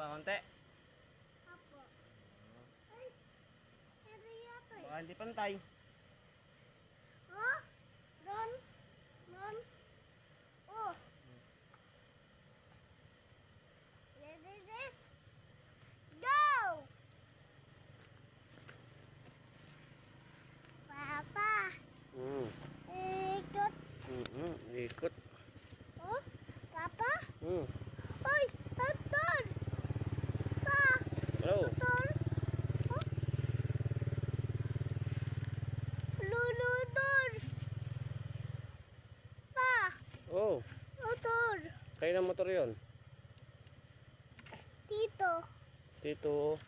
pa konti. Apo. Ay, ito yata eh. Baka hindi pantay. Oh, Ron. Ron. Oh. Let's go! Papa, ikot. Ikot. Oh, Papa? Hmm. Uy, Tutor! Pa! Hello. Tutor! Oh? Lulutor! Pa! Oh, Tutor! kayo ng motor yon. Tito! Dito.